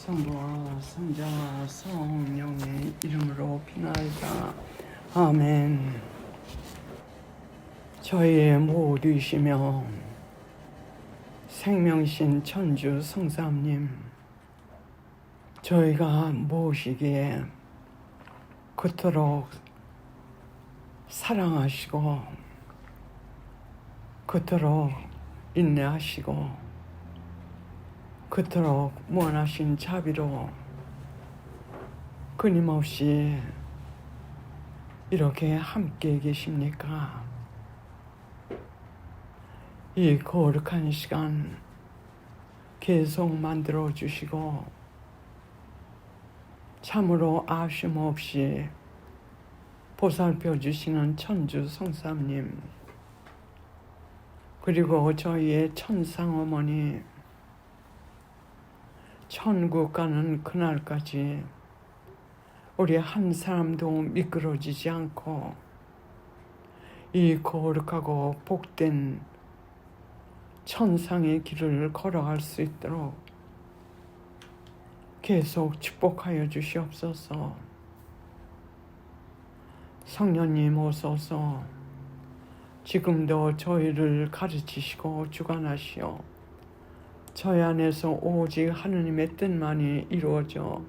성부와 성자와 성령의 이름으로 피나이다. 아멘. 저희의 모두이시며 생명신 천주 성삼님, 저희가 모시기에 그토록 사랑하시고 그토록 인내하시고 그토록 무한하신 자비로 끊임없이 이렇게 함께 계십니까? 이 거룩한 시간 계속 만들어 주시고 참으로 아쉬움 없이 보살펴 주시는 천주 성삼님, 그리고 저희의 천상 어머니, 천국 가는 그날까지 우리 한 사람도 미끄러지지 않고 이 거룩하고 복된 천상의 길을 걸어갈 수 있도록 계속 축복하여 주시옵소서. 성령님 오소서 지금도 저희를 가르치시고 주관하시오. 저희 안에서 오직 하느님의 뜻만이 이루어져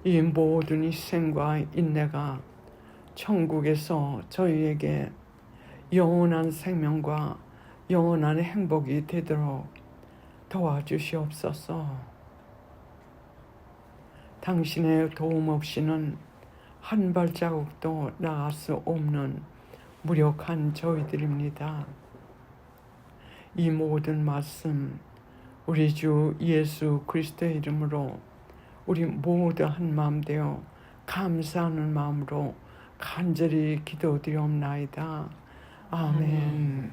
이 모든 희생과 인내가 천국에서 저희에게 영원한 생명과 영원한 행복이 되도록 도와주시옵소서. 당신의 도움 없이는 한 발자국도 나갈 수 없는 무력한 저희들입니다. 이 모든 말씀 우리 주 예수 그리스도의 이름으로 우리 모두 한 마음 되어 감사하는 마음으로 간절히 기도드리옵나이다. 아멘.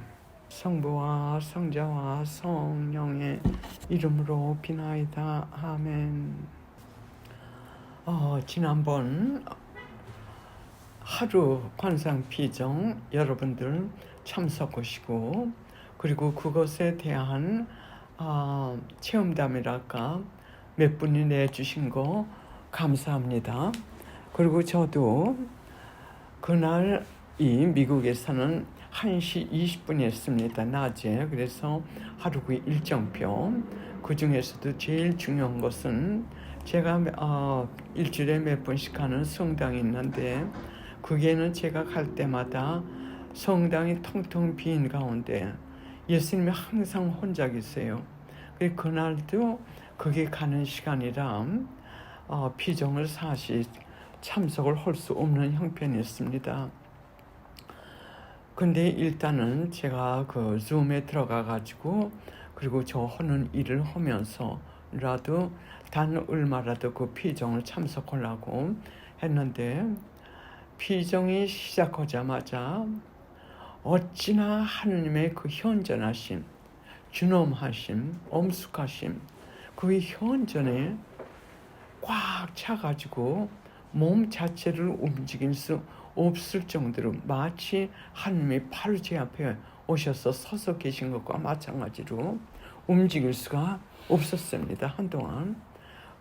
성부와 성자와 성령의 이름으로 비나이다. 아멘. 지난번 하루 관상 피정 여러분들 참석하시고 그리고 그것에 대한 체험담이랄까 몇 분이 내주신 거 감사합니다. 그리고 저도 그날 이 미국에서는 1시 20분이었습니다. 낮에. 그래서 하루 그 일정표, 그 중에서도 제일 중요한 것은 제가 일주일에 몇 번씩 하는 성당이 있는데 거기에는 제가 갈 때마다 성당이 텅텅 빈 가운데 예수님이 항상 혼자 계세요. 그날도 거기 가는 시간이라 피정을 사실 참석을 할 수 없는 형편이었습니다. 근데 일단은 제가 그 줌에 들어가 가지고 그리고 저 하는 일을 하면서라도 단 얼마라도 그 피정을 참석하려고 했는데 피정이 시작하자마자 어찌나 하느님의 그 현전하심, 준엄하심, 엄숙하심, 그 현전에 꽉 차가지고 몸 자체를 움직일 수 없을 정도로 마치 하느님이 바로 제 앞에 오셔서 서서 계신 것과 마찬가지로 움직일 수가 없었습니다. 한동안.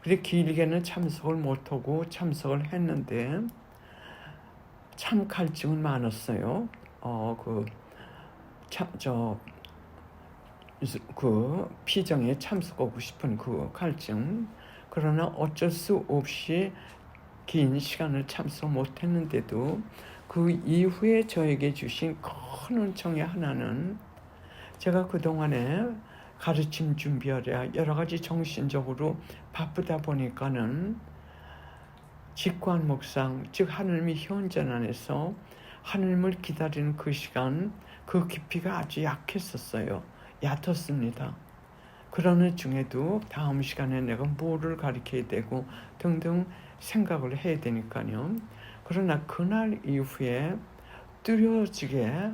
그래 길게는 참석을 못하고 참석을 했는데 참 갈증은 많았어요. 그 피정에 참석하고 싶은 그 갈증. 그러나 어쩔 수 없이 긴 시간을 참석 못했는데도 그 이후에 저에게 주신 큰 은총의 하나는 제가 그동안에 가르침 준비하랴 여러 가지 정신적으로 바쁘다 보니까는 직관 묵상, 즉 하느님이 현전 안에서 하느님을 기다리는 그 시간, 그 깊이가 아주 약했었어요. 얕았습니다. 그러는 중에도 다음 시간에 내가 뭐를 가르쳐야 되고 등등 생각을 해야 되니까요. 그러나 그날 이후에 두드러지게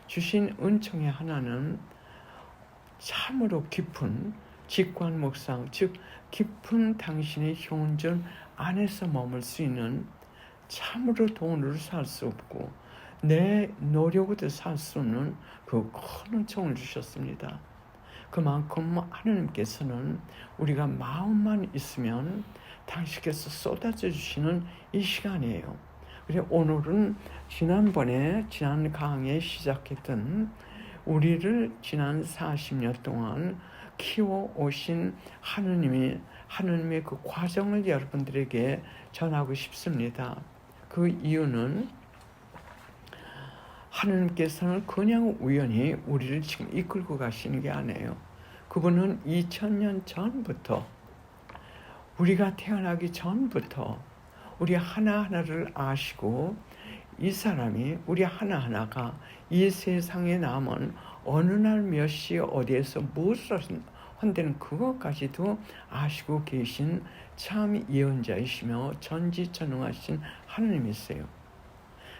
주신 은총의 하나는 참으로 깊은 직관 묵상, 즉 깊은 당신의 현존 안에서 머물 수 있는 참으로 돈으로 살 수 없고 내 노력으로 살 수 없는 그 큰 은총을 주셨습니다. 그만큼 하나님께서는 우리가 마음만 있으면 당신께서 쏟아져 주시는 이 시간이에요. 그래서 오늘은 지난 강의에 시작했던 우리를 지난 40년 동안 키워오신 하느님의 그 과정을 여러분들에게 전하고 싶습니다. 그 이유는 하느님께서는 그냥 우연히 우리를 지금 이끌고 가시는 게 아니에요. 그분은 2000년 전부터, 우리가 태어나기 전부터 우리 하나하나를 아시고, 이 사람이 우리 하나하나가 이 세상에 남은 어느 날 몇 시 어디에서 무엇을 한다는 그것까지도 아시고 계신 참 예언자이시며 전지전능하신 하느님이세요.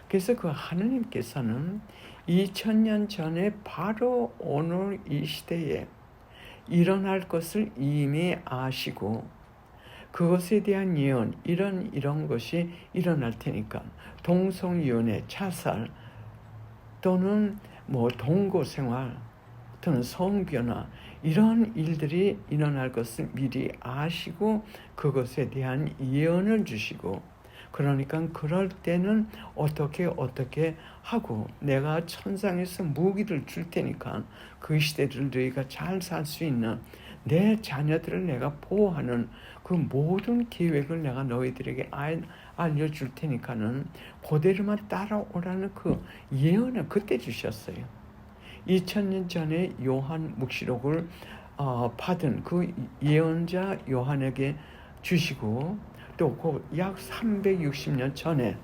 그래서 그 하느님께서는 2000년 전에 바로 오늘 이 시대에 일어날 것을 이미 아시고, 그것에 대한 예언, 이런 것이 일어날 테니까 동성연애, 자살 또는 동거생활 또는 성변화, 이런 일들이 일어날 것을 미리 아시고 그것에 대한 예언을 주시고, 그러니까 그럴 때는 어떻게 하고 내가 천상에서 무기를 줄 테니까 그 시대를 너희가 잘 살 수 있는, 내 자녀들을 내가 보호하는 그 모든 계획을 내가 너희들에게 알려줄 테니까는 그대로만 따라오라는 그 예언을 그때 주셨어요. 2000년 전에 요한 묵시록을 받은 그 예언자 요한에게 주시고, 또 그 약 360년 전에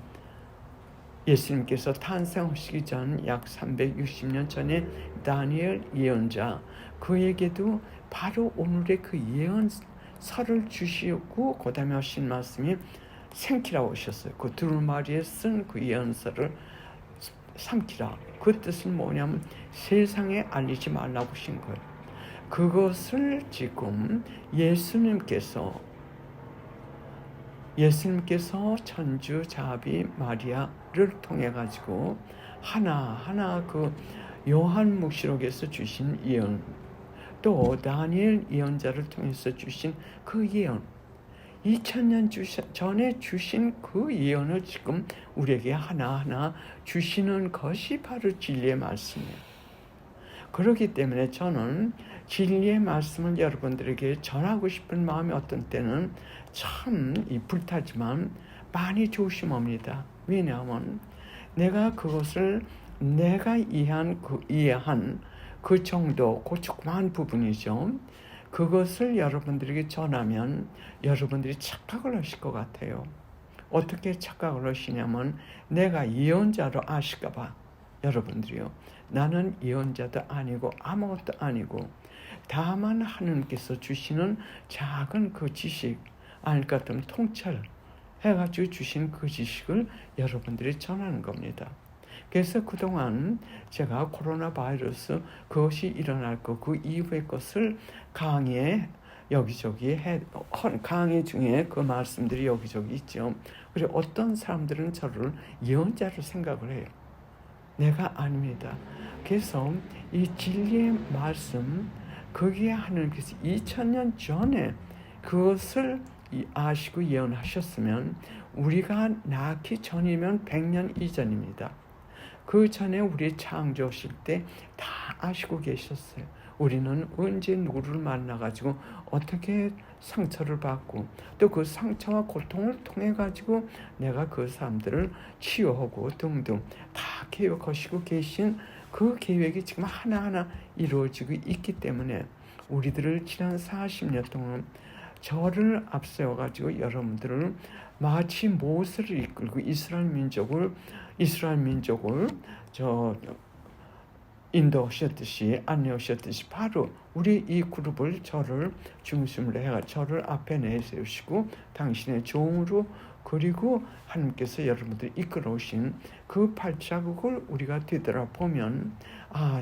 예수님께서 탄생하시기 전 약 360년 전에 다니엘 예언자, 그에게도 바로 오늘의 그 예언서를 주시고 그 다음에 하신 말씀이 생키라 오셨어요. 그 두루마리에 쓴 그 예언서를 삼키라. 그 뜻은 뭐냐면 세상에 알리지 말라고 하신 거예요. 그것을 지금 예수님께서 천주 자비 마리아를 통해 가지고 하나하나 그 요한 묵시록에서 주신 예언, 또 다니엘 예언자를 통해서 주신 그 예언, 2000년 전에 주신 그 예언을 지금 우리에게 하나하나 주시는 것이 바로 진리의 말씀이에요. 그렇기 때문에 저는 진리의 말씀을 여러분들에게 전하고 싶은 마음이 어떤 때는 참 불타지만 많이 조심합니다. 왜냐하면 내가 그것을 내가 이해한 그 정도, 그 조그마한 부분이죠. 그것을 여러분들에게 전하면 여러분들이 착각을 하실 것 같아요. 어떻게 착각을 하시냐면 내가 예언자로 아실까 봐. 여러분들이요, 나는 예언자도 아니고 아무것도 아니고 다만 하느님께서 주시는 작은 그 지식, 아닐 것 같으면 통찰해가지고 주신 그 지식을 여러분들이 전하는 겁니다. 그래서 그동안 제가 코로나 바이러스 그것이 일어날 것, 그 이후의 것을 강의에 여기저기 강의 중에 그 말씀들이 여기저기 있죠. 그리고 어떤 사람들은 저를 예언자로 생각을 해요. 내가 아닙니다. 그래서 이 진리의 말씀, 거기에 하나님께서 2000년 전에 그것을 아시고 예언하셨으면 우리가 낳기 전이면 100년 이전입니다. 그 전에 우리 창조하실 때 다 아시고 계셨어요. 우리는 언제 누구를 만나가지고 어떻게 상처를 받고 또 그 상처와 고통을 통해 가지고 내가 그 사람들을 치유하고 등등 다 계획하시고 계신 그 계획이 지금 하나하나 이루어지고 있기 때문에 우리들을 지난 40년 동안 저를 앞세워 가지고 여러분들을 마치 모세를 이끌고 이스라엘 민족을 인도하셨듯이 안내하셨듯이 바로 우리 이 그룹을 저를 중심으로 해가 저를 앞에 내세우시고 당신의 종으로, 그리고 하나님께서 여러분들 이끌어 오신 그 발자국을 우리가 뒤돌아보면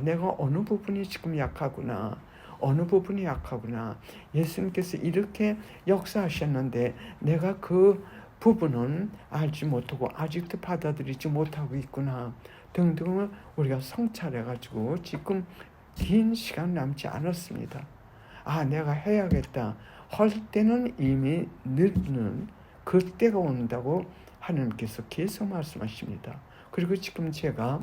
내가 어느 부분이 지금 약하구나, 어느 부분이 약하구나, 예수님께서 이렇게 역사하셨는데 내가 그 부분은 알지 못하고 아직도 받아들이지 못하고 있구나 등등을 우리가 성찰해가지고 지금 긴 시간 남지 않았습니다. 내가 해야겠다 할 때는 이미 늦는 그때가 온다고 하나님께서 계속 말씀하십니다. 그리고 지금 제가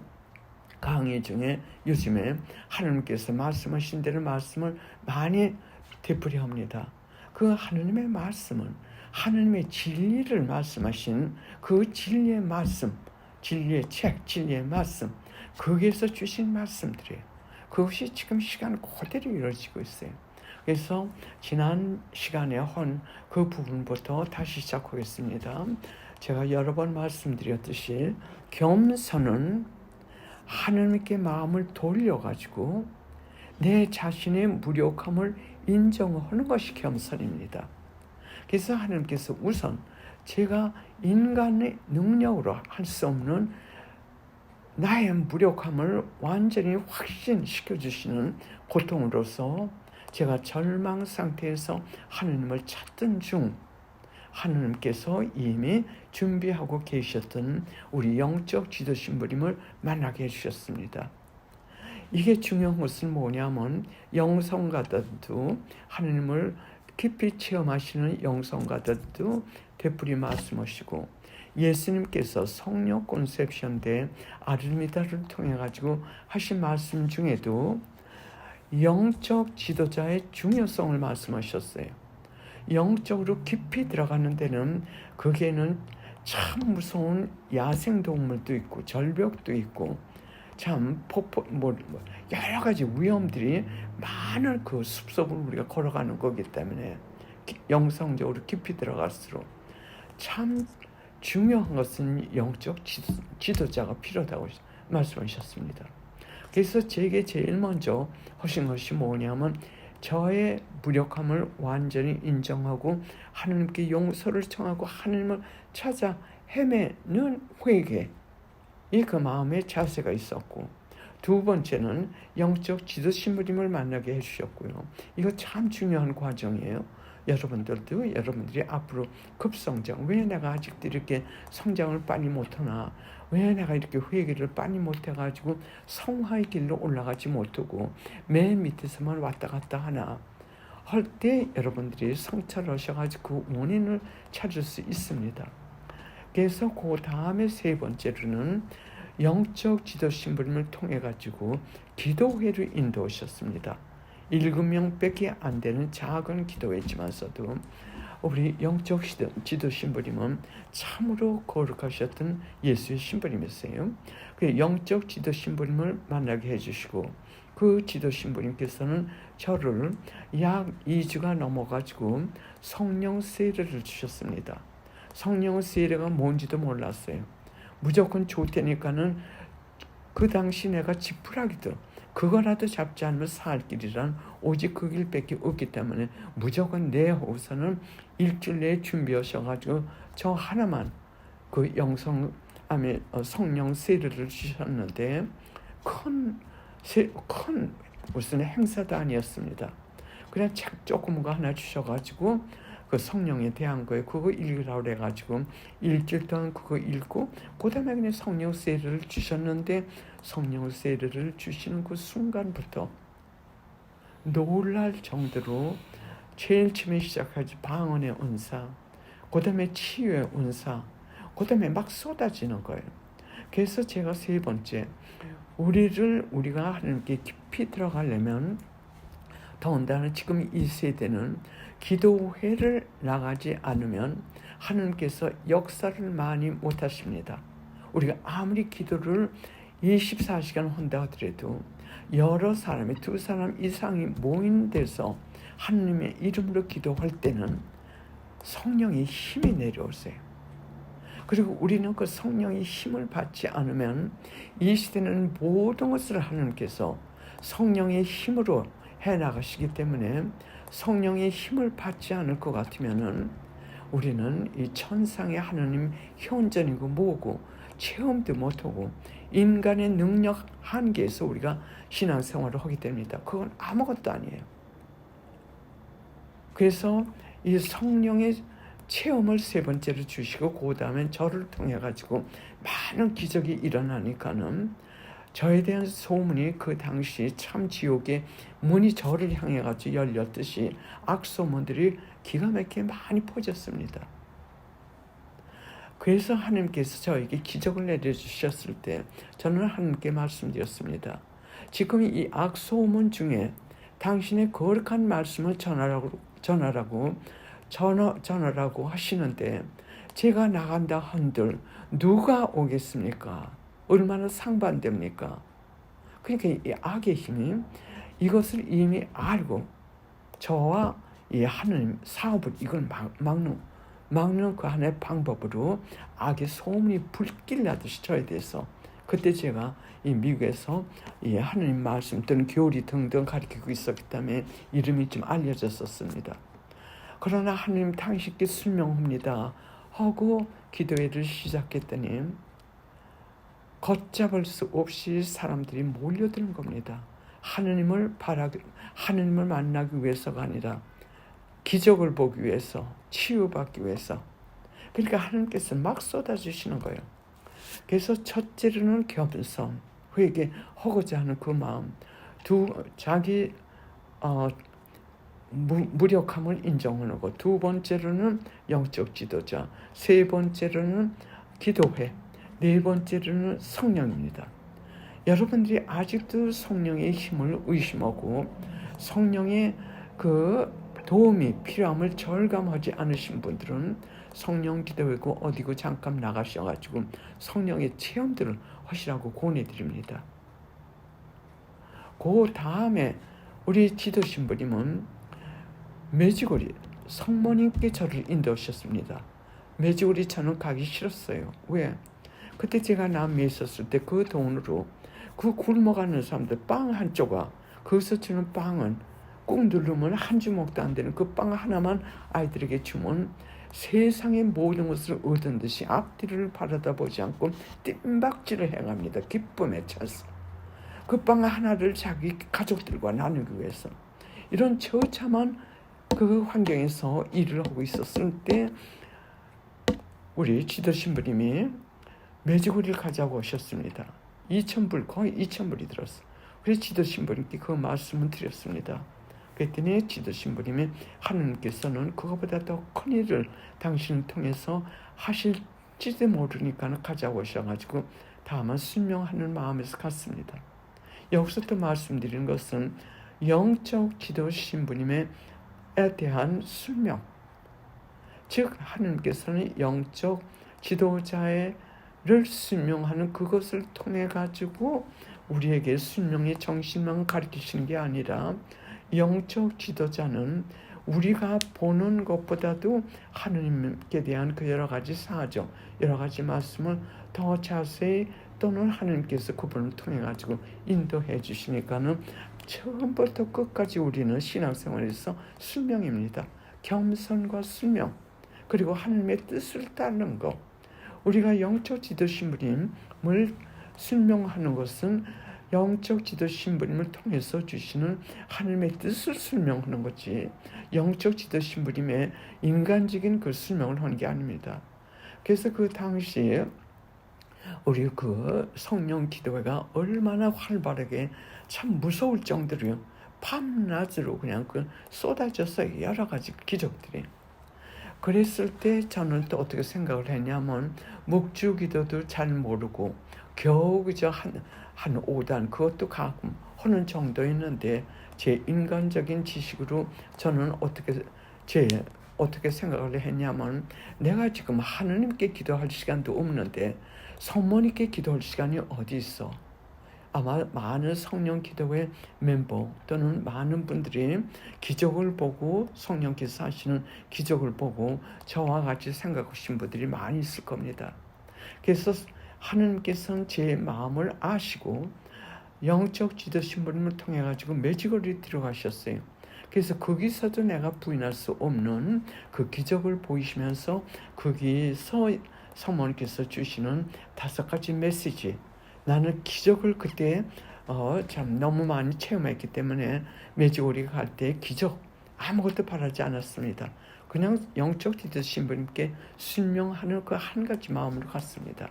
강의 중에 요즘에 하나님께서 말씀하신 대로 말씀을 많이 되풀이합니다. 그 하나님의 말씀은 하나님의 진리를 말씀하신 그 진리의 말씀, 진리의 책, 진리의 말씀, 거기에서 주신 말씀들이에요. 그것이 지금 시간 그대로 이루어지고 있어요. 그래서 지난 시간에 한 그 부분부터 다시 시작하겠습니다. 제가 여러 번 말씀드렸듯이 겸손은 하나님께 마음을 돌려가지고 내 자신의 무력함을 인정하는 것이 겸손입니다. 그래서 하나님께서 우선 제가 인간의 능력으로 할 수 없는 나의 무력함을 완전히 확신시켜 주시는 고통으로서 제가 절망 상태에서 하나님을 찾던 중 하나님께서 이미 준비하고 계셨던 우리 영적 지도신부님을 만나게 해주셨습니다. 이게 중요한 것은 뭐냐면 영성가들도 하나님을 깊이 체험하시는 영성가들도 되풀이 말씀하시고 예수님께서 성령 콘셉션 대 아르미다를 통해 가지고 하신 말씀 중에도 영적 지도자의 중요성을 말씀하셨어요. 영적으로 깊이 들어가는 데는 거기에는 참 무서운 야생동물도 있고 절벽도 있고 참 여러 가지 위험들이 많은 그 숲속을 우리가 걸어가는 거기 때문에 영성적으로 깊이 들어갈수록 참 중요한 것은 영적 지도자가 필요하다고 말씀하셨습니다. 그래서 제게 제일 먼저 하신 것이 뭐냐면 저의 무력함을 완전히 인정하고 하나님께 용서를 청하고 하나님을 찾아 헤매는 회개, 그 마음의 자세가 있었고, 두 번째는 영적 지도신부님을 만나게 해주셨고요. 이거 참 중요한 과정이에요. 여러분들이 앞으로 급성장, 왜 내가 아직도 이렇게 성장을 빨리 못하나, 왜 내가 이렇게 회개를 빨리 못해가지고 성화의 길로 올라가지 못하고 맨 밑에서만 왔다 갔다 하나 할 때 여러분들이 성찰을 하셔가지고 그 원인을 찾을 수 있습니다. 그래서 그 다음에 세 번째로는 영적 지도신부님을 통해 가지고 기도회를 인도하셨습니다. 7명밖에 안 되는 작은 기도회지만서도 우리 영적 지도신부님은 참으로 거룩하셨던 예수의 신부님이세요. 그 영적 지도신부님을 만나게 해주시고 그 지도신부님께서는 저를 약 2주가 넘어가지고 성령 세례를 주셨습니다. 성령 세례가 뭔지도 몰랐어요. 무조건 좋을 테니까는 그 당시 내가 지푸라기도 그거라도 잡지 않으면 살 길이란 오직 그 길밖에 없기 때문에 무조건 내 호서는 일주일 내에 준비하셔가지고 저 하나만 그 성령 세례를 주셨는데 큰 무슨 행사도 아니었습니다. 그냥 책 조금 거 하나 주셔가지고 그 성령에 대한 거에 그거 읽으라고 그래가지고 일주일 동안 그거 읽고 그 다음에 그냥 성령 세례를 주셨는데 성령 세례를 주시는 그 순간부터 놀랄 정도로 제일 처음에 시작하지 방언의 은사, 그 다음에 치유의 은사, 그 다음에 막 쏟아지는 거예요. 그래서 제가 세 번째 우리가 하나님께 깊이 들어가려면 더군다나 지금 이 세대는 기도회를 나가지 않으면 하나님께서 역사를 많이 못하십니다. 우리가 아무리 기도를 24시간 한다 하더라도 여러 사람이 2사람 이상이 모인 데서 하나님의 이름으로 기도할 때는 성령의 힘이 내려오세요. 그리고 우리는 그 성령의 힘을 받지 않으면 이 시대는 모든 것을 하나님께서 성령의 힘으로 해나가시기 때문에 성령의 힘을 받지 않을 것 같으면은 우리는 이 천상의 하나님 현존이고 뭐고 체험도 못하고 인간의 능력 한계에서 우리가 신앙생활을 하게 됩니다. 그건 아무것도 아니에요. 그래서 이 성령의 체험을 세 번째로 주시고 그 다음에 저를 통해 가지고 많은 기적이 일어나니까는 저에 대한 소문이 그 당시 참 지옥의 문이 저를 향해 가지고 열렸듯이 악소문들이 기가 막히게 많이 퍼졌습니다. 그래서 하나님께서 저에게 기적을 내려주셨을 때 저는 하나님께 말씀드렸습니다. 지금 이 악소문 중에 당신의 거룩한 말씀을 전하라고 하시는데 제가 나간다 한들 누가 오겠습니까? 얼마나 상반됩니까? 그러니까 이 악의 힘이 이것을 이미 알고 저와 이 하나님 사업을 이걸 막는 그 하나의 방법으로 악의 소문이 불길 나듯이 저에 대해서 그때 제가 이 미국에서 이 하나님 말씀 또는 교리 등등 가르치고 있었기 때문에 이름이 좀 알려졌었습니다. 그러나 하나님 당신께 순명합니다 하고 기도회를 시작했더니 걷잡을 수 없이 사람들이 몰려드는 겁니다. 하나님을 만나기 위해서가 아니라 기적을 보기 위해서, 치유받기 위해서. 그러니까 하나님께서 막 쏟아주시는 거예요. 그래서 첫째로는 겸손, 회개하고자 하는 그 마음, 자기 무력함을 인정하는 것, 두 번째로는 영적 지도자, 세 번째로는 기도회, 네 번째로는 성령입니다. 여러분들이 아직도 성령의 힘을 의심하고 성령의 그 도움이 필요함을 절감하지 않으신 분들은 성령 기도회고 어디고 잠깐 나가셔가지고 성령의 체험들을 하시라고 권해드립니다. 그 다음에 우리 지도 신부님은 매지고리 성모님께 저를 인도하셨습니다. 매지고리 저는 가기 싫었어요. 왜? 그때 제가 남미에 있었을 때 그 돈으로 그 굶어가는 사람들 빵 한 조각, 거기서 주는 빵은 꾹 누르면 한 주먹도 안 되는 그 빵 하나만 아이들에게 주면 세상의 모든 것을 얻은 듯이 앞뒤를 바라다 보지 않고 뜀박질을 행합니다. 기쁨에 차서 그 빵 하나를 자기 가족들과 나누기 위해서 이런 처참한 그 환경에서 일을 하고 있었을 때 우리 지도 신부님이 매주고리를 가자고 하셨습니다. 2,000불, 거의 2,000불이 들었어요. 그래서 지도 신부님께 그 말씀을 드렸습니다. 그랬더니 지도 신부님이 하나님께서는 그거보다 더 큰 일을 당신을 통해서 하실지도 모르니까 가자고 하셔가지고 다만 순명하는 마음에서 갔습니다. 여기서 또 말씀드리는 것은 영적 지도 신부님에 대한 순명, 즉 하나님께서는 영적 지도자를 순명하는 그것을 통해 가지고 우리에게 순명의 정신만 가르치시는 게 아니라 영적 지도자는 우리가 보는 것보다도 하나님께 대한 그 여러 가지 사정, 여러 가지 말씀을 더 자세히 또는 하나님께서 그분을 통해 가지고 인도해 주시니까는 처음부터 끝까지 우리는 신앙생활에서 순명입니다. 겸손과 순명, 그리고 하나님의 뜻을 따르는 것. 우리가 영적 지도 신부님을 순명하는 것은 영적 지도 신부님을 통해서 주시는 하나님의 뜻을 순명하는 거지, 영적 지도 신부님의 인간적인 그 순명을 하는 게 아닙니다. 그래서 그 당시에 우리 그 성령 기도회가 얼마나 활발하게 참 무서울 정도로 밤낮으로 그냥 그 쏟아졌어요. 여러 가지 기적들이. 그랬을 때 저는 또 어떻게 생각을 했냐면 묵주 기도도 잘 모르고 겨우 그저 한 5단 그것도 가끔 하는 정도였는데 제 인간적인 지식으로 저는 어떻게 생각을 했냐면 내가 지금 하느님께 기도할 시간도 없는데 성모님께 기도할 시간이 어디 있어? 아마 많은 성령 기도회 멤버 또는 많은 분들이 기적을 보고 성령께서 하시는 기적을 보고 저와 같이 생각하신 분들이 많이 있을 겁니다. 그래서 하나님께서는 제 마음을 아시고 영적 지도 신부님을 통해 가지고 매직거리 들어가셨어요. 그래서 거기서도 내가 부인할 수 없는 그 기적을 보이시면서 거기서 성모님께서 주시는 5가지 메시지, 나는 기적을 그때 참 너무 많이 체험했기 때문에 매직거리 갈 때 기적 아무것도 바라지 않았습니다. 그냥 영적 지도 신부님께 순명하는 그 한 가지 마음으로 갔습니다.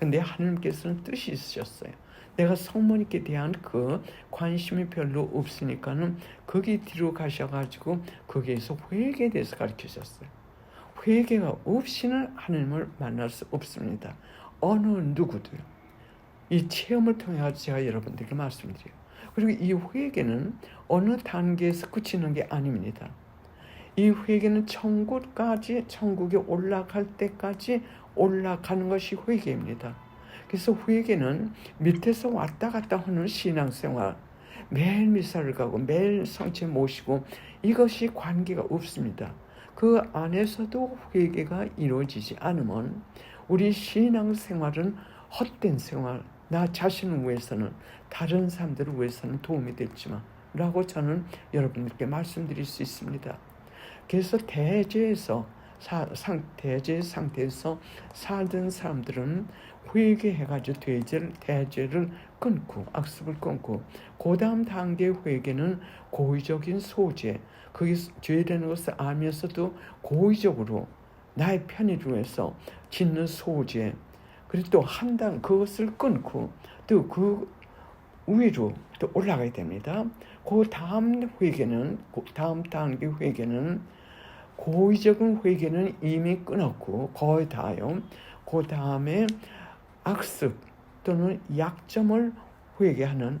근데 하나님께서는 뜻이 있으셨어요. 내가 성모님께 대한 그 관심이 별로 없으니까는 거기 뒤로 가셔가지고 거기에서 회개에 대해서 가르치셨어요. 회개가 없이는 하나님을 만날 수 없습니다. 어느 누구도요. 이 체험을 통해 제가 여러분들께 말씀드려요. 그리고 이 회개는 어느 단계에서 그치는 게 아닙니다. 이 회개는 천국에 올라갈 때까지 올라가는 것이 회개입니다. 그래서 회개는 밑에서 왔다 갔다 하는 신앙생활, 매일 미사를 가고 매일 성체 모시고 이것이 관계가 없습니다. 그 안에서도 회개가 이루어지지 않으면 우리 신앙생활은 헛된 생활, 나 자신을 위해서는, 다른 사람들을 위해서는 도움이 됐지만 라고 저는 여러분들께 말씀드릴 수 있습니다. 그래서 대죄의 상태에서 살던 사람들은 회개해가지고 대죄를 끊고 악습을 끊고, 그 다음 단계의 회개는 고의적인 소재, 그게 죄되는 것을 알면서도 고의적으로 나의 편의를 위해서 짓는 소재, 그리고 또 그것을 끊고 또 그 위로 또 올라가야 됩니다. 그 다음 단계 회개는 고의적인 회개는 이미 끊었고 거의 다요. 그 다음에 악습 또는 약점을 회개하는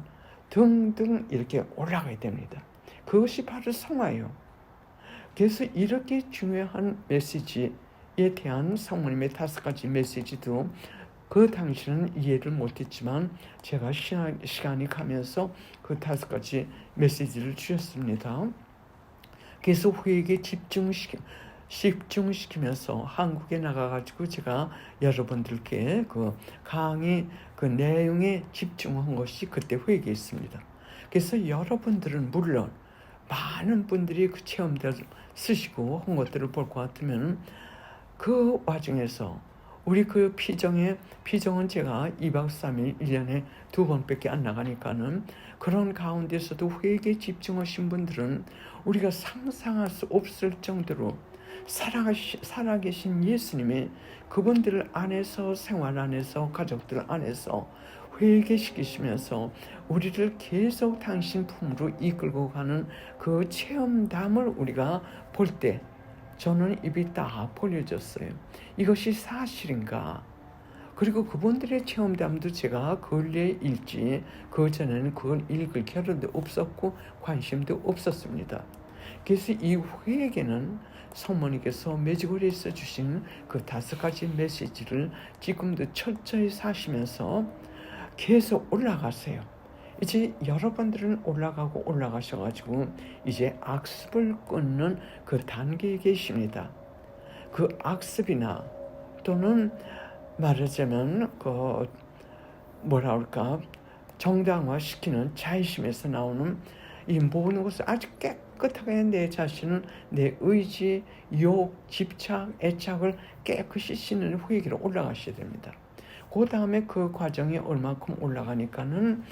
등등 이렇게 올라가야 됩니다. 그것이 바로 성화예요. 그래서 이렇게 중요한 메시지에 대한 성모님의 5가지 메시지도 그 당시는 이해를 못했지만 제가 시간이 가면서 그 5가지 메시지를 주셨습니다. 그래서 회개에 집중시키면서 한국에 나가가지고 제가 여러분들께 그 강의 그 내용에 집중한 것이 그때 회개였습니다. 그래서 여러분들은 물론 많은 분들이 그 체험대를 쓰시고 한 것들을 볼 것 같으면 그 와중에서 우리 그 피정은 제가 2박 3일 1년에 2번밖에 안 나가니까는 그런 가운데서도 회개에 집중하신 분들은 우리가 상상할 수 없을 정도로 살아계신 예수님이 그분들 안에서, 생활 안에서, 가족들 안에서 회개시키시면서 우리를 계속 당신 품으로 이끌고 가는 그 체험담을 우리가 볼 때 저는 입이 딱 벌려졌어요. 이것이 사실인가? 그리고 그분들의 체험담도 제가 근래에 읽지, 그전에는 그걸 읽을 겨를도 없었고 관심도 없었습니다. 그래서 이 회개는 성모님께서 매주거리에서 주신 그 5가지 메시지를 지금도 철저히 사시면서 계속 올라가세요. 이제 여러분들은 올라가셔가지고 이제 악습을 끊는 그 단계에 계십니다. 그 악습이나 또는 말하자면 정당화시키는 자의심에서 나오는 이 모든 것을 아주 깨끗하게 내 자신은 내 의지, 욕, 집착, 애착을 깨끗이 씻는 회개로 올라가셔야 됩니다. 그 다음에 그 과정이 얼마큼 올라가니까는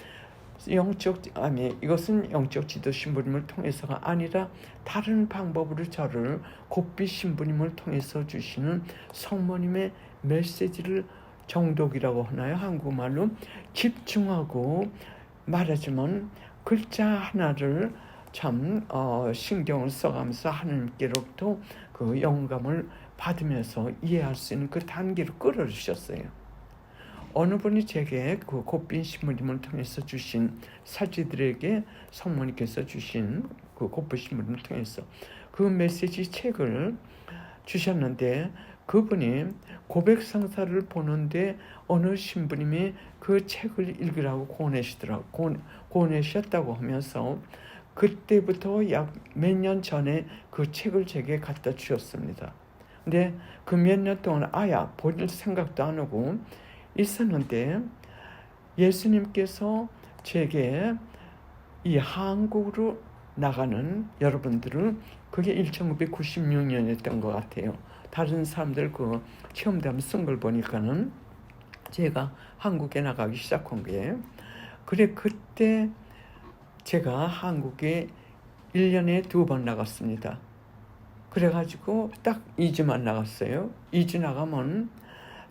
이것은 영적 지도 신부님을 통해서가 아니라 다른 방법으로 저를 곱비 신부님을 통해서 주시는 성모님의 메시지를 정독이라고 하나요? 한국말로 집중하고 말하자면 글자 하나를 참 신경을 써가면서 하나님께로부터 그 영감을 받으면서 이해할 수 있는 그 단계로 끌어주셨어요. 어느 분이 제게 그 곱빈 신부님을 통해서 주신 사제들에게 성모님께서 주신 그 곱빈 신부님을 통해서 그 메시지 책을 주셨는데, 그분이 고백상사를 보는데 어느 신부님이 그 책을 읽으라고 권해주셨다고 하면서 그때부터 약 몇 년 전에 그 책을 제게 갖다 주셨습니다. 근데 그 몇 년 동안 볼 생각도 안 하고 있었는데 예수님께서 제게 이 한국으로 나가는 여러분들은 그게 1996년이었던 것 같아요. 다른 사람들 그 체험담 쓴 걸 보니까는 제가 한국에 나가기 시작한 거예요. 그때 제가 한국에 1년에 2번 나갔습니다. 그래가지고 딱 2주만 나갔어요. 2주 나가면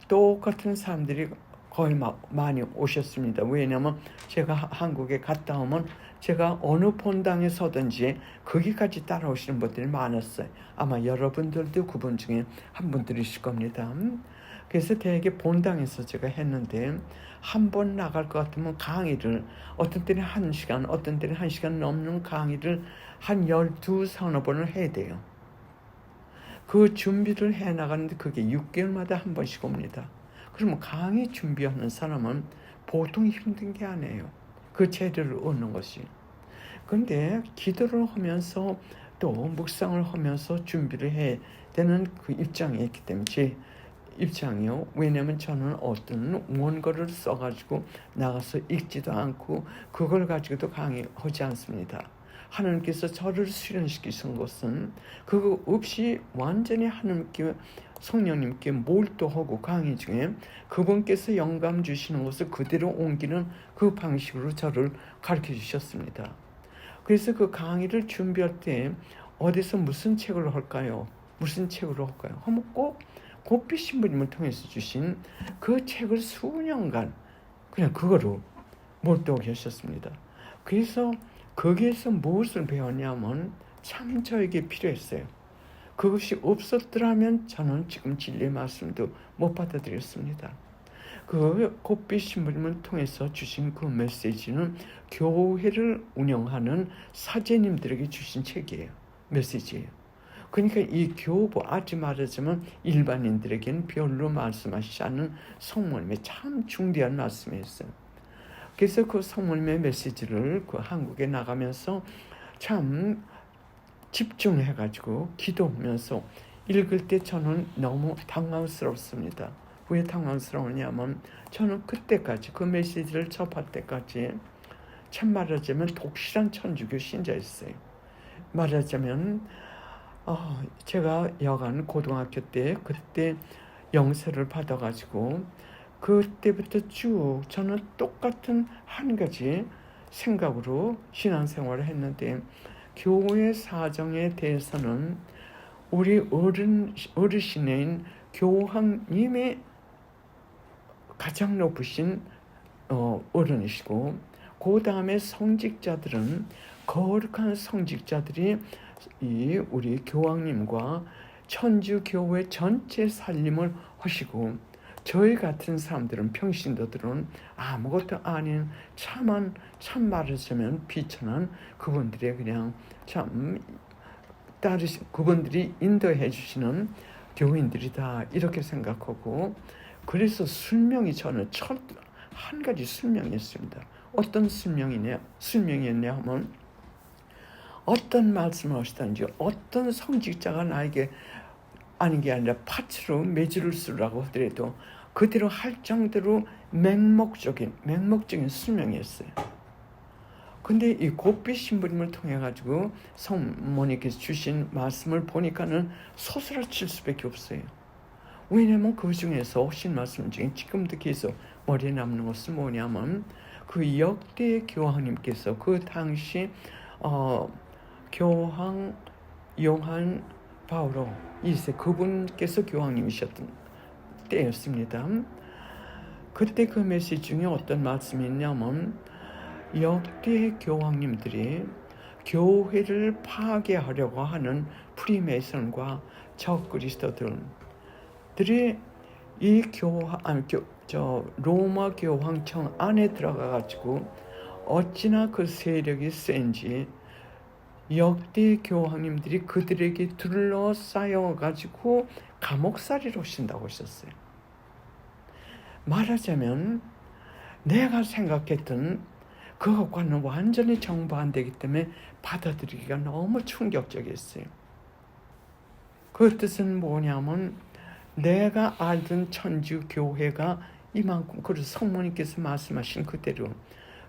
똑같은 사람들이 거의 막 많이 오셨습니다. 왜냐면 제가 한국에 갔다 오면 제가 어느 본당에 서든지 거기까지 따라오시는 분들이 많았어요. 아마 여러분들도 그분 중에 한 분들이실 겁니다. 그래서 대개 본당에서 제가 했는데 한 번 나갈 것 같으면 강의를 어떤 때는 1시간, 어떤 때는 1시간 넘는 강의를 한 12, 서너 번을 해야 돼요. 그 준비를 해 나가는데 그게 6개월마다 한 번씩 옵니다. 그러면 강의 준비하는 사람은 보통 힘든 게 아니에요. 그 재료를 얻는 것이. 근데 기도를 하면서 또 묵상을 하면서 준비를 해야 되는 그 입장이 있기 때문에 제 입장이요. 왜냐면 저는 어떤 원고를 써가지고 나가서 읽지도 않고 그걸 가지고도 강의하지 않습니다. 하나님께서 저를 수련시키신 것은 그거 없이 완전히 하나님께 성령님께 몰두하고 강의 중에 그분께서 영감 주시는 것을 그대로 옮기는 그 방식으로 저를 가르쳐 주셨습니다. 그래서 그 강의를 준비할 때 어디서 무슨 책으로 할까요? 무슨 책으로 할까요? 하면 꼭 고삐 신부님을 통해서 주신 그 책을 수년간 그냥 그거로 몰두하게 하셨습니다. 그래서 거기에서 무엇을 배웠냐면 참 저에게 필요했어요. 그것이 없었더라면 저는 지금 진리의 말씀도 못 받아들였습니다. 그 고삐 신부님을 통해서 주신 그 메시지는 교회를 운영하는 사제님들에게 주신 책이에요. 메시지예요. 그러니까 이 교부, 아주 말하자면 일반인들에게는 별로 말씀하시지 않는 성모님의 참 중대한 말씀이었어요. 그래서 그 성모님의 메시지를 그 한국에 나가면서 참 집중해가지고 기도하면서 읽을 때 저는 너무 당황스럽습니다. 왜 당황스러우냐면 저는 그때까지 그 메시지를 접할 때까지 참 말하자면 독실한 천주교 신자였어요. 말하자면 제가 여간 고등학교 때 그때 영세를 받아가지고 그때부터 쭉 저는 똑같은 한 가지 생각으로 신앙생활을 했는데 교회 사정에 대해서는 우리 어르신인 교황님의 가장 높으신 어른이시고 그 다음에 성직자들은 거룩한 성직자들이 이 우리 교황님과 천주교회 전체 살림을 하시고 저희 같은 사람들은 평신도들은 아무것도 아닌 참 말하자면 비천한 그분들의 그냥 참 그분들이 인도해 주시는 교인들이다 이렇게 생각하고 그래서 술명이 저는 한 가지 술명이었습니다. 어떤 술명이었냐 하면 어떤 말씀을 하시든지 어떤 성직자가 나에게 아닌 게 아니라 파츠로 매주를 쓰라고 하더라도 그대로 할 정도로 맹목적인 술명이었어요. 근데 이 고삐 신부님을 통해 가지고 성모님께서 주신 말씀을 보니까는 소스라칠 수밖에 없어요. 왜냐면 그 중에서 하신 말씀 중에 지금도 계속 머리에 남는 것은 뭐냐면 그 역대 교황님께서 그 당시 교황 요한 바오로 2세 그분께서 교황님이셨던 때였습니다. 그때 그 메시지 중에 어떤 말씀이 있냐면 역대 교황님들이 교회를 파괴하려고 하는 프리메이슨과 적그리스도들이 이 로마 교황청 안에 들어가 가지고 어찌나 그 세력이 센지 역대 교황님들이 그들에게 둘러싸여 가지고 감옥살이를 하신다고 하셨어요. 말하자면 내가 생각했던 그것과는 완전히 정반대이기 때문에 받아들이기가 너무 충격적이었어요. 그 뜻은 뭐냐면 내가 알던 천주교회가 이만큼 그래서 성모님께서 말씀하신 그대로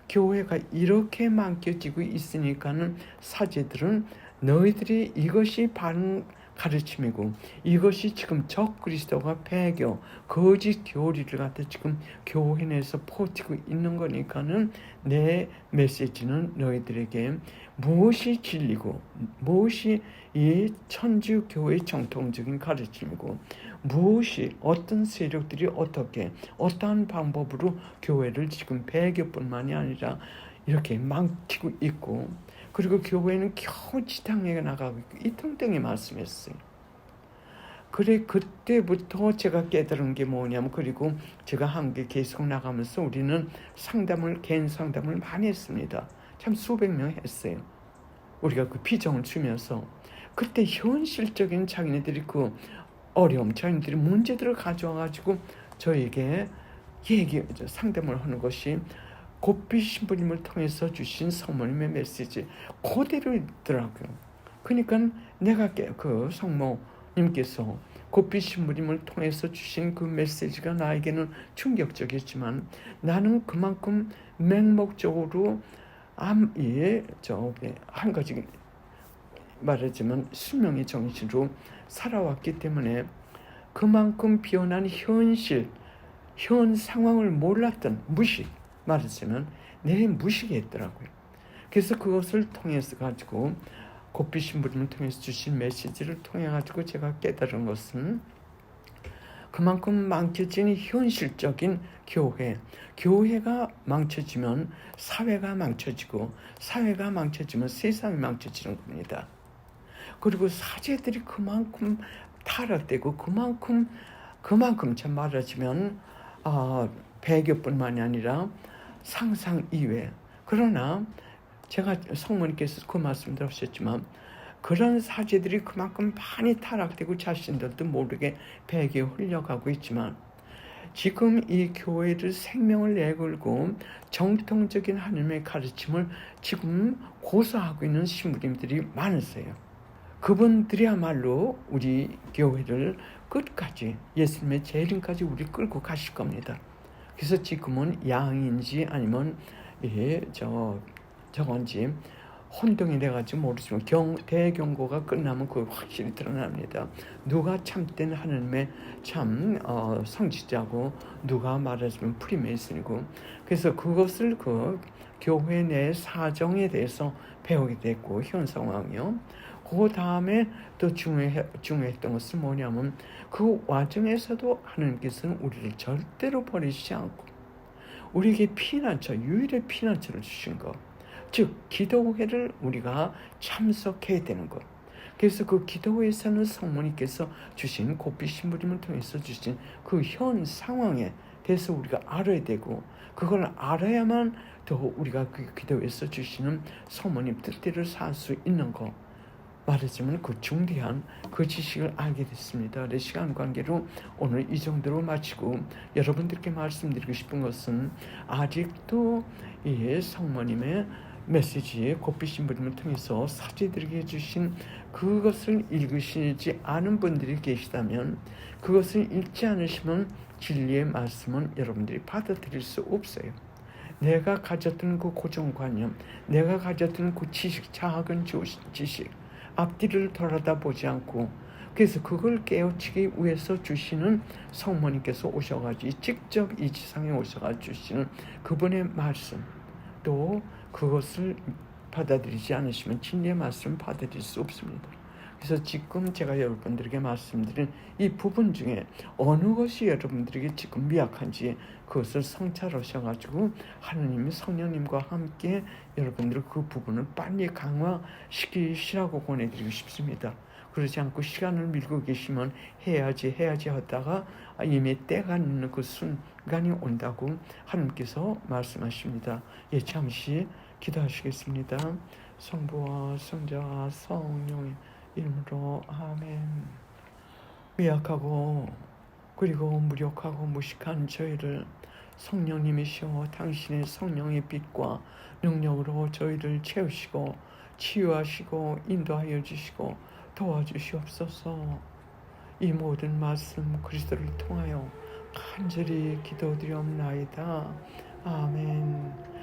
교회가 이렇게 망겨지고 있으니까는 사제들은 너희들이 이것이 바른 가르침이고, 이것이 지금 적 그리스도가 배교, 거짓 교리를 갖다 지금 교회 내에서 퍼지고 있는 거니까는 내 메시지는 너희들에게 무엇이 진리고 무엇이 이 천주 교회의 정통적인 가르침이고, 무엇이 어떤 세력들이 어떻게 어떠한 방법으로 교회를 지금 배교뿐만이 아니라 이렇게 망치고 있고, 그리고 교회는 겨우 지탕에 나가고 있고, 이 등등의 말씀했어요. 그래, 그때부터 제가 깨달은 게 뭐냐면, 그리고 제가 한국에 계속 나가면서 우리는 개인 상담을 많이 했습니다. 참 수백 명 했어요. 우리가 그 비전을 주면서 그때 현실적인 자기네들이 그 어려움, 자기네들이 문제들을 가져와가지고 저에게 상담을 하는 것이 고삐 신부님을 통해서 주신 성모님의 메시지 그대로 있더라고요. 그러니까 내가 그 성모님께서 고삐 신부님을 통해서 주신 그 메시지가 나에게는 충격적이었지만, 나는 그만큼 맹목적으로 한 가지 말하자면 수명의 정신으로 살아왔기 때문에 그만큼 변한 현 상황을 몰랐던 말하자면 내 무식이 있더라고요. 그래서 그것을 통해서 가지고 고삐 신부님을 통해서 주신 메시지를 통해 가지고 제가 깨달은 것은, 그만큼 망쳐진 현실적인 교회가 망쳐지면 사회가 망쳐지고, 사회가 망쳐지면 세상이 망쳐지는 겁니다. 그리고 사제들이 그만큼 타락되고, 그만큼 참 말하자면 배교뿐만이 아니라 상상 이외. 그러나 제가 성모님께서 그 말씀도 하셨지만, 그런 사제들이 그만큼 많이 타락되고 자신들도 모르게 배교에 흘려가고 있지만, 지금 이 교회를 생명을 내걸고 정통적인 하나님의 가르침을 지금 고수하고 있는 신부님들이 많으세요. 그분들이야말로 우리 교회를 끝까지, 예수님의 재림까지 우리 끌고 가실 겁니다. 그래서 지금은 양인지 아니면 저건지 혼동이 돼가지고 모르지만 대경고가 끝나면 그거 확실히 드러납니다. 누가 참된 하나님의 성직자고, 누가 말하자면 프리메이슨이고. 그래서 그것을 그 교회 내 사정에 대해서 배우게 됐고, 현 상황이요. 그 다음에 또 중요했던 것은 뭐냐면, 그 와중에서도 하나님께서는 우리를 절대로 버리지 않고 우리에게 유일의 피난처를 주신 것, 즉 기도회를 우리가 참석해야 되는 것. 그래서 그 기도회에서는 성모님께서 주신 고삐 신부님을 통해서 주신 그 현 상황에 대해서 우리가 알아야 되고, 그걸 알아야만 더 우리가 그 기도회에서 주시는 성모님 뜻대로 살 수 있는 것, 말하자면 그 중대한 그 지식을 알게 됐습니다. 내 시간 관계로 오늘 이 정도로 마치고, 여러분들께 말씀드리고 싶은 것은, 아직도 이 성모님의 메시지에 고삐 신부님을 통해서 사제들에게 주신 그것을 읽으시지 않은 분들이 계시다면, 그것을 읽지 않으시면 진리의 말씀은 여러분들이 받아들일 수 없어요. 내가 가졌던 그 고정관념, 내가 가졌던 그 작은 지식, 앞뒤를 돌아다보지 않고, 그래서 그걸 깨우치기 위해서 주시는 성모님께서 오셔가지고 직접 이 지상에 오셔가지고 주시는 그분의 말씀, 또 그것을 받아들이지 않으시면 진리의 말씀을 받아들일 수 없습니다. 그래서 지금 제가 여러분들에게 말씀드린 이 부분 중에 어느 것이 여러분들에게 지금 미약한지, 그것을 성찰하셔가지고 하나님의 성령님과 함께 여러분들의 그 부분을 빨리 강화시키시라고 권해드리고 싶습니다. 그러지 않고 시간을 밀고 계시면 해야지 하다가 이미 때가 있는 그 순간이 온다고 하나님께서 말씀하십니다. 잠시 기도하시겠습니다. 성부와 성자와 성령의 이름으로 아멘. 미약하고 그리고 무력하고 무식한 저희를 성령님이시여 당신의 성령의 빛과 능력으로 저희를 채우시고 치유하시고 인도하여 주시고 도와주시옵소서. 이 모든 말씀 그리스도를 통하여 간절히 기도드리옵나이다. 아멘.